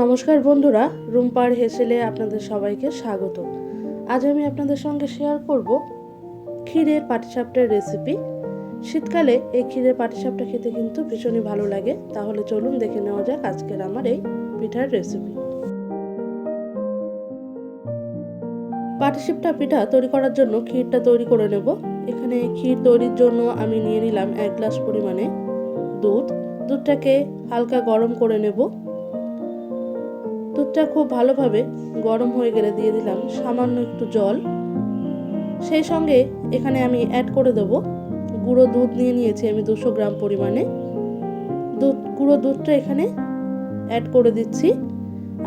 নমস্কার বন্ধুরা, রুম্পার হেসেলে আপনাদের সবাইকে স্বাগত। আজ আমি আপনাদের সঙ্গে শেয়ার করব ক্ষীরের পাটিসাপটার রেসিপি। শীতকালে এই ক্ষীরের পাটিসাপটা খেতে কিন্তু ভীষণই ভালো লাগে। তাহলে চলুন দেখে নেওয়া যাক আজকের আমার এই পিঠার রেসিপি। পাটিসাপটা পিঠা তৈরি করার জন্য ক্ষীরটা তৈরি করে নেব। এখানে ক্ষীর তৈরির জন্য আমি নিয়ে নিলাম 1 গ্লাস পরিমাণে দুধটাকে হালকা গরম করে নেব। দুধটা খুব ভালোভাবে গরম হয়ে গেলে দিয়ে দিলাম সামান্য একটু জল। সেই সঙ্গে এখানে আমি অ্যাড করে দেব গুঁড়ো দুধ নিয়ে নিয়েছি আমি 200 গ্রাম পরিমাণে। গুঁড়ো দুধটা এখানে অ্যাড করে দিচ্ছি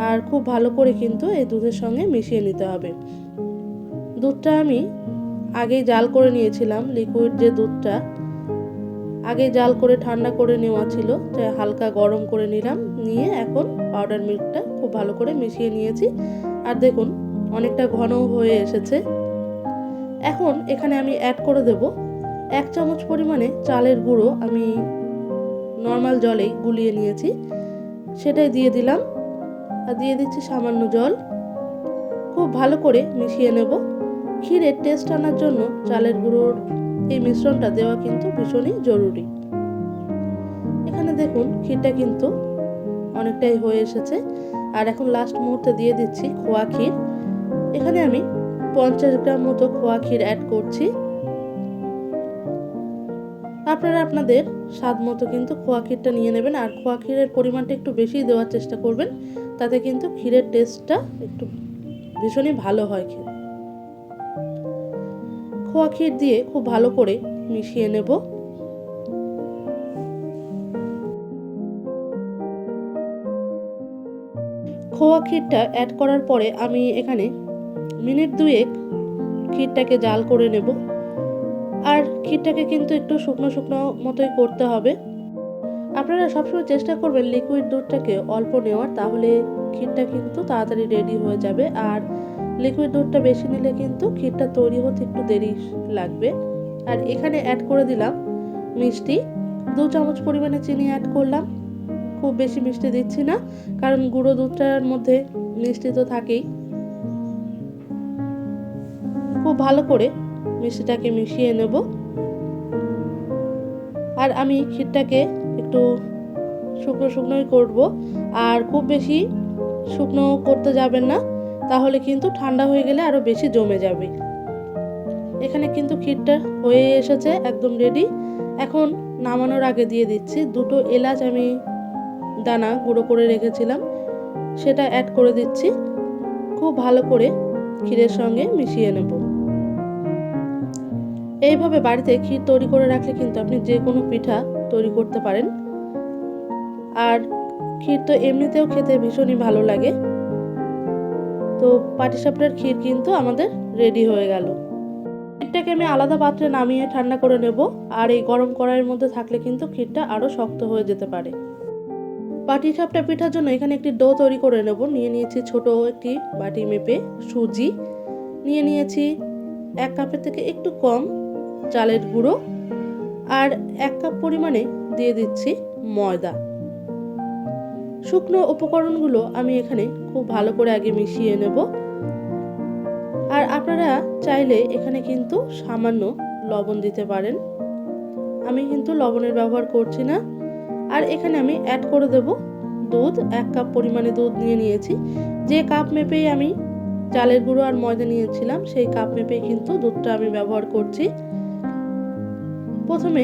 আর খুব ভালো করে কিন্তু এই দুধের সঙ্গে মিশিয়ে নিতে হবে। দুধটা আমি আগেই জাল করে নিয়েছিলাম, লিকুইড যে দুধটা আগে জাল করে ঠান্ডা করে নেওয়া ছিল, তাই হালকা গরম করে নিলাম। নিয়ে এখন পাউডার মিল্কটা খুব ভালো করে মিশিয়ে নিয়েছি। আর দেখুন অনেকটা ঘন হয়ে এসেছে। এখন এখানে আমি অ্যাড করে দেব 1 চামচ পরিমাণে চালের গুঁড়ো। আমি নর্মাল জলেই গুলিয়ে নিয়েছি, সেটাই দিয়ে দিলাম। আর দিয়ে দিচ্ছি সামান্য জল। খুব ভালো করে মিশিয়ে নেব। ক্ষীরের টেস্ট আনার জন্য চালের গুঁড়োর এই মিশ্রণটা দেওয়া কিন্তু ভীষণই জরুরি। এখানে দেখুন ক্ষীরটা কিন্তু অনেকটাই হয়ে এসেছে। আর এখন লাস্ট মুহূর্তে দিয়ে দিচ্ছি খোয়া ক্ষীর। এখানে আমি 50 গ্রাম মতো খোয়া ক্ষীর অ্যাড করছি। আপনারা আপনাদের স্বাদ মতো কিন্তু খোয়া ক্ষীরটা নিয়ে নেবেন। আর খোয়া ক্ষীরের পরিমাণটা একটু বেশি দেওয়ার চেষ্টা করবেন, তাতে কিন্তু ক্ষীরের টেস্টটা একটু ভীষণই ভালো হয়। খোয়া ক্ষীর দিয়ে খুব ভালো করে মিশিয়ে নেব। খোয়া ক্ষীরটা অ্যাড করার পরে আমি এখানে মিনিট 2 ক্ষীরটাকে জাল করে নেব। আর ক্ষীরটাকে কিন্তু একটু শুকনো শুকনো মতোই করতে হবে। আপনারা সবসময় চেষ্টা করবেন লিকুইড দুধটাকে অল্প নেওয়ার, তাহলে ক্ষীরটা কিন্তু তাড়াতাড়ি রেডি হয়ে যাবে। আর লিকুইড দুধটা বেশি নিলে কিন্তু ক্ষীরটা তৈরি হতে একটু দেরি লাগবে। আর এখানে অ্যাড করে দিলাম মিষ্টি। 2 চামচ পরিমাণে চিনি অ্যাড করলাম। খুব বেশি মিষ্টি দিচ্ছি না, কারণ গুঁড়ো দুধটার মধ্যে মিষ্টি তো থাকেই। খুব ভালো করে মিষ্টিটাকে মিশিয়ে নেব। আর আমি ক্ষীরটাকে একটু শুকনো শুকনোই করব। আর খুব বেশি শুকনো করতে যাবেন না, তাহলে কিন্তু ঠান্ডা হয়ে গেলে আরো বেশি জমে যাবে। এখানে কিন্তু ক্ষীরটা হয়ে এসেছে, একদম রেডি। এখন নামানোর আগে দিয়ে দিচ্ছি 2টো এলাচ আমি দানা গুঁড়ো করে রেখেছিলাম, সেটা অ্যাড করে দিচ্ছি। খুব ভালো করে ক্ষীরের সঙ্গে মিশিয়ে নেব। এইভাবে বাড়িতে ক্ষীর তৈরি করে রাখলে কিন্তু আপনি যে কোনো পিঠা তৈরি করতে পারেন। আর ক্ষীর তো এমনিতেও খেতে ভীষণই ভালো লাগে। তো পাটিসাপটার ক্ষীর কিন্তু আমাদের রেডি হয়ে গেল। ক্ষীরটাকে আমি আলাদা পাত্রে নামিয়ে ঠান্ডা করে নেব। আর এই গরম কড়াইয়ের মধ্যে থাকলে কিন্তু ক্ষীরটা আরো শক্ত হয়ে যেতে পারে। পাটিসাপটা পিঠার জন্য এখানে একটি ডো তৈরি করে নেব। নিয়ে নিয়েছি ছোট একটি বাটি মেপে সুজি, নিয়ে নিয়েছি 1 কাপের থেকে একটু কম চালের গুঁড়ো, আর 1 কাপ পরিমাণে দিয়ে দিচ্ছি ময়দা। শুকনো উপকরণগুলো আমি এখানে খুব ভালো করে আগে মিশিয়ে নেব। আর আপনারা চাইলে এখানে কিন্তু সামান্য লবণ দিতে পারেন। আমি কিন্তু লবণের ব্যবহার করছি না। আর এখানে আমি অ্যাড করে দেব দুধ। 1 কাপ পরিমাণে দুধ নিয়ে নিয়েছি। যে কাপ মেপেই আমি চালের গুঁড়ো আর ময়দা নিয়েছিলাম, সেই কাপ মেপেই কিন্তু দুধটা আমি ব্যবহার করছি। প্রথমে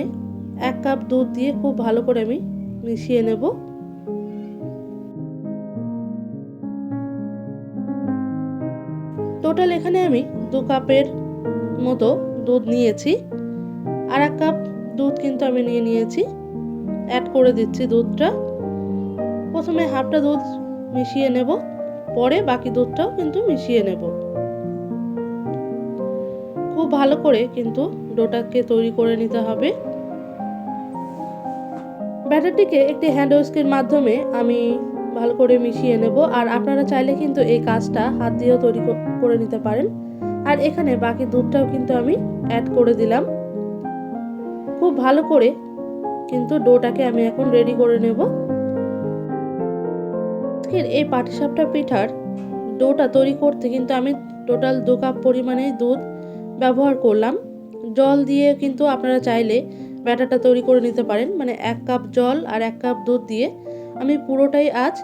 1 কাপ দুধ দিয়ে খুব ভালো করে আমি মিশিয়ে নেব। টোটাল এখানে আমি 2 কাপের মতো দুধ নিয়েছি। আর 1 কাপ দুধ কিন্তু আমি নিয়ে নিয়েছি। অ্যাড করে দিচ্ছি দুধটা। প্রথমে হাফটা দুধ মিশিয়ে নেব, পরে বাকি দুধটাও কিন্তু মিশিয়ে নেব। খুব ভালো করে কিন্তু ডোটাকে তৈরি করে নিতে হবে। ব্যাটারটিকে একটি হ্যান্ড হুইস্কের মাধ্যমে আমি ভালো করে মিশিয়ে নেব। আর আপনারা চাইলে কিন্তু এই কাজটা হাত দিয়েও তৈরি করে নিতে পারেন। আর এখানে বাকি দুধটাও কিন্তু আমি অ্যাড করে দিলাম। খুব ভালো করে কিন্তু ডোটাকে আমি এখন রেডি করে নেব। আজকের এই পাটিসাপটা পিঠার ডোটা তৈরি করতে কিন্তু আমি টোটাল 2 কাপ পরিমাণে দুধ ব্যবহার করলাম। জল দিয়ে কিন্তু আপনারা চাইলে ব্যাটারটা তৈরি করে নিতে পারেন, মানে 1 কাপ জল আর 1 কাপ দুধ দিয়ে আমি পুরোটাই আজ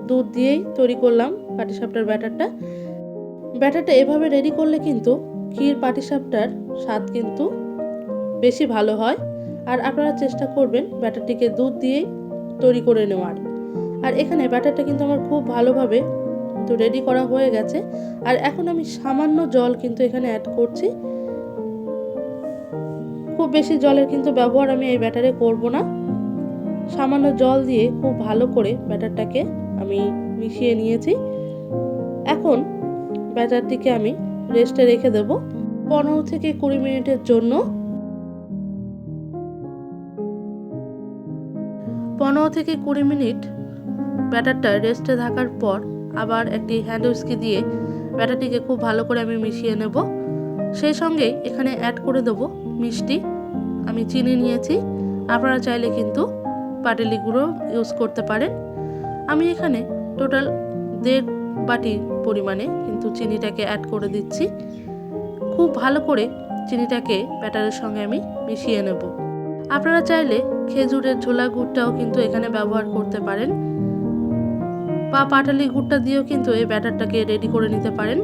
দুধ দিয়েই তৈরি করলাম পাটিসাপটার ব্যাটারটা। ব্যাটারটা এভাবে রেডি করলে কিন্তু ক্ষীর পাটিসাপটার স্বাদ কিন্তু বেশি ভালো হয়। আর আপনারা চেষ্টা করবেন ব্যাটারটিকে দুধ দিয়েই তৈরি করে নেওয়ার। আর এখানে ব্যাটারটা কিন্তু আমার খুব ভালোভাবে তো রেডি করা হয়ে গেছে। আর এখন আমি সামান্য জল কিন্তু এখানে অ্যাড করছি। খুব বেশি জলের কিন্তু ব্যবহার আমি এই ব্যাটারে করব না। সামান্য জল দিয়ে খুব ভালো করে ব্যাটারটাকে আমি মিশিয়ে নিয়েছি। এখন ব্যাটারটিকে আমি রেস্টে রেখে দেব 15 থেকে 20 মিনিটের জন্য। 15 থেকে 20 মিনিট ব্যাটারটা রেস্টে থাকার পর আবার একটি হ্যান্ড উইস্কি দিয়ে ব্যাটারটিকে খুব ভালো করে আমি মিশিয়ে নেব। সেই সঙ্গে এখানে অ্যাড করে দেব মিষ্টি। আমি চিনি নিয়েছি, আপনারা চাইলে কিন্তু পাটালি গুঁড়ো ইউজ করতে পারেন। আমি এখানে টোটাল 1.5 বাটি পরিমাণে কিন্তু চিনিটাকে অ্যাড করে দিচ্ছি। খুব ভালো করে চিনিটাকে ব্যাটারের সঙ্গে আমি মিশিয়ে নেব। আপনারা চাইলে খেজুরের ঝোলা গুড়টাও কিন্তু এখানে ব্যবহার করতে পারেন, বা পাটালি গুড়টা দিয়েও কিন্তু এই ব্যাটারটাকে রেডি করে নিতে পারেন।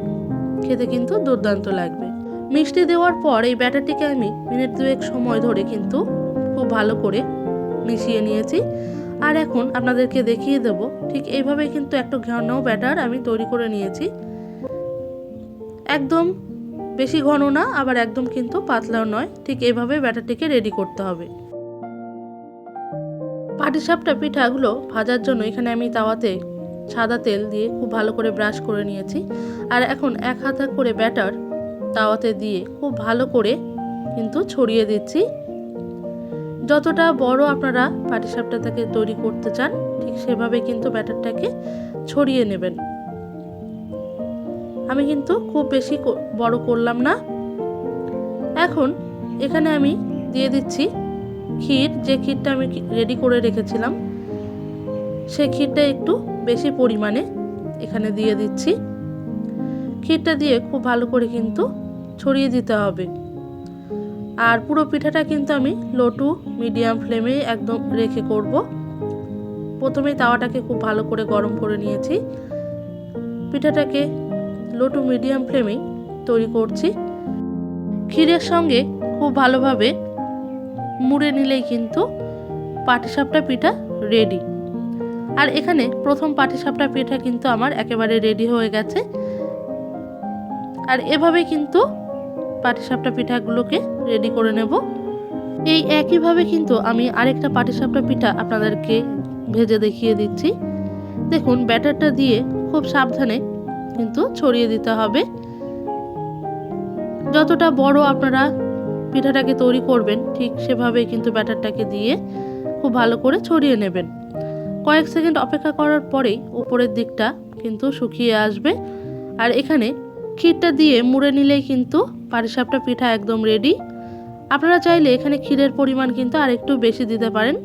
খেতে কিন্তু দুর্দান্ত লাগবে। মিষ্টি দেওয়ার পর এই ব্যাটারটিকে আমি মিনিট 2 সময় ধরে কিন্তু খুব ভালো করে মিশিয়ে নিয়েছি। আর এখন আপনাদেরকে দেখিয়ে দেব ঠিক এইভাবে কিন্তু একটু ঘন ব্যাটার আমি তৈরি করে নিয়েছি। একদম বেশি ঘন না, আবার একদম কিন্তু পাতলাও নয়, ঠিক এইভাবে ব্যাটারটিকে রেডি করতে হবে। পাটিসাপটা পিঠাগুলো ভাজার জন্য এখানে আমি তাওয়াতে সাদা তেল দিয়ে খুব ভালো করে ব্রাশ করে নিয়েছি। আর এখন 1 হাতা করে ব্যাটার তাওয়াতে দিয়ে খুব ভালো করে কিন্তু ছড়িয়ে দিচ্ছি। যতটা বড় আপনারা পাটিসাপটাটাকে তৈরি করতে চান ঠিক সেভাবে কিন্তু ব্যাটারটাকে ছড়িয়ে নেবেন। আমি কিন্তু খুব বেশি বড় করলাম না। এখন এখানে আমি দিয়ে দিচ্ছি ক্ষীর। যে ক্ষীরটা আমি রেডি করে রেখেছিলাম সেই ক্ষীরটা একটু বেশি পরিমাণে এখানে দিয়ে দিচ্ছি। ক্ষীরটা দিয়ে খুব ভালো করে কিন্তু ছড়িয়ে দিতে হবে। আর পুরো পিঠাটা কিন্তু আমি লো টু মিডিয়াম ফ্লেমে একদম রেখে করব। প্রথমেই তাওয়াটাকে খুব ভালো করে গরম করে নিয়েছি। পিঠাটাকে লো টু মিডিয়াম ফ্লেমেই তৈরি করছি। ক্ষীরের সঙ্গে খুব ভালোভাবে মুড়ে নিলেই কিন্তু পাটিসাপটা পিঠা রেডি। আর এখানে প্রথম পাটিসাপটা পিঠা কিন্তু আমার একেবারে রেডি হয়ে গেছে। আর এভাবে কিন্তু পাটিসাপটা পিঠাগুলোকে রেডি করে নেব। এই একইভাবে কিন্তু আমি আরেকটা পাটিসাপটা পিঠা আপনাদেরকে ভেজে দেখিয়ে দিচ্ছি। দেখুন ব্যাটারটা দিয়ে খুব সাবধানে কিন্তু ছড়িয়ে দিতে হবে। যতটা বড় আপনারা পিঠাটাকে তৈরি করবেন ঠিক সেভাবে কিন্তু ব্যাটারটাকে দিয়ে খুব ভালো করে ছড়িয়ে নেবেন। কয়েক সেকেন্ড অপেক্ষা করার পরেই উপরের দিকটা কিন্তু শুকিয়ে আসবে। আর এখানে ক্ষীরটা দিয়ে মুড়ে নিলেই কিন্তু পাটিসাপটা পিঠা একদম রেডি। আপনারা চাইলে এখানে ক্ষীরের পরিমাণ কিন্তু আর একটু বেশি দিতে পারেন,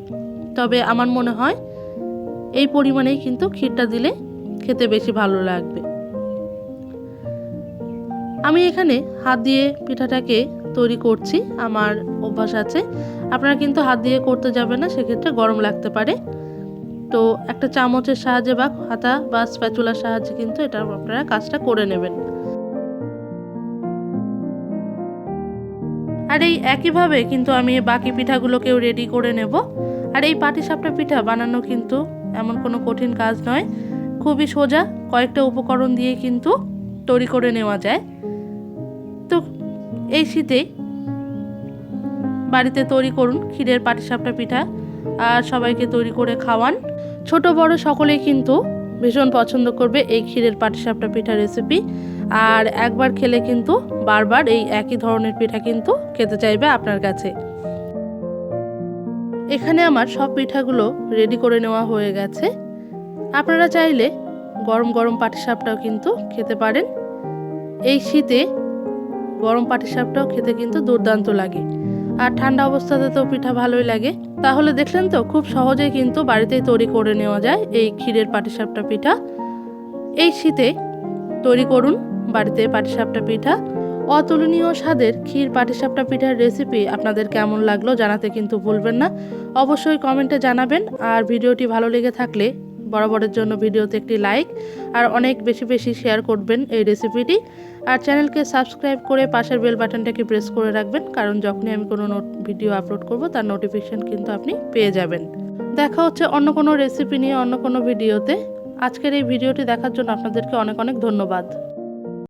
তবে আমার মনে হয় এই পরিমাণেই কিন্তু ক্ষীরটা দিলে খেতে বেশি ভালো লাগবে। আমি এখানে হাত দিয়ে পিঠাটাকে তৈরি করছি, আমার অভ্যাস আছে। আপনারা কিন্তু হাত দিয়ে করতে যাবেন না, সেক্ষেত্রে গরম লাগতে পারে। তো একটা চামচের সাহায্যে বা হাতা বা স্প্যাচুলার সাহায্যে কিন্তু এটা আপনারা কাজটা করে নেবেন। আর এই একইভাবে কিন্তু আমি বাকি পিঠাগুলোকেও রেডি করে নেব। আর এই পাটিসাপটা পিঠা বানানো কিন্তু এমন কোনো কঠিন কাজ নয়, খুবই সোজা। কয়েকটা উপকরণ দিয়ে কিন্তু তৈরি করে নেওয়া যায়। তো এই শীতে বাড়িতে তৈরি করুন ক্ষীরের পাটিসাপটা পিঠা আর সবাইকে তৈরি করে খাওয়ান। ছোট বড় সকলেই কিন্তু ভীষণ পছন্দ করবে এই ক্ষীরের পাটিসাপটা পিঠা রেসিপি। আর একবার খেলে কিন্তু বারবার এই একই ধরনের পিঠা কিন্তু খেতে চাইবে আপনার কাছে। এখানে আমার সব পিঠাগুলো রেডি করে নেওয়া হয়ে গেছে। আপনারা চাইলে গরম গরম পাটিসাপটাও কিন্তু খেতে পারেন। এই শীতে গরম পাটিসাপটাও খেতে কিন্তু দুর্দান্ত লাগে। আর ঠান্ডা অবস্থাতে তো পিঠা ভালোই লাগে। তাহলে দেখলেন তো, খুব সহজেই কিন্তু বাড়িতেই তৈরি করে নেওয়া যায় এই ক্ষীরের পাটিসাপটা পিঠা। এই শীতে তৈরি করুন বাড়িতে পাটিসাপটা পিঠা। অতুলনীয় স্বাদের ক্ষীর পাটিসাপটা পিঠার রেসিপি আপনাদের কেমন লাগলো জানাতে কিন্তু ভুলবেন না। অবশ্যই কমেন্টে জানাবেন। আর ভিডিওটি ভালো লেগে থাকলে বরাবরের জন্য ভিডিওতে একটি লাইক আর অনেক বেশি বেশি শেয়ার করবেন এই রেসিপিটি। আর চ্যানেলকে সাবস্ক্রাইব করে পাশের বেল বাটনটাকে প্রেস করে রাখবেন, কারণ যখনই আমি কোনো ভিডিও আপলোড করব তার নোটিফিকেশন কিন্তু আপনি পেয়ে যাবেন। দেখা হচ্ছে অন্য কোনো রেসিপি নিয়ে অন্য কোনো ভিডিওতে। আজকের এই ভিডিওটি দেখার জন্য আপনাদেরকে অনেক অনেক ধন্যবাদ।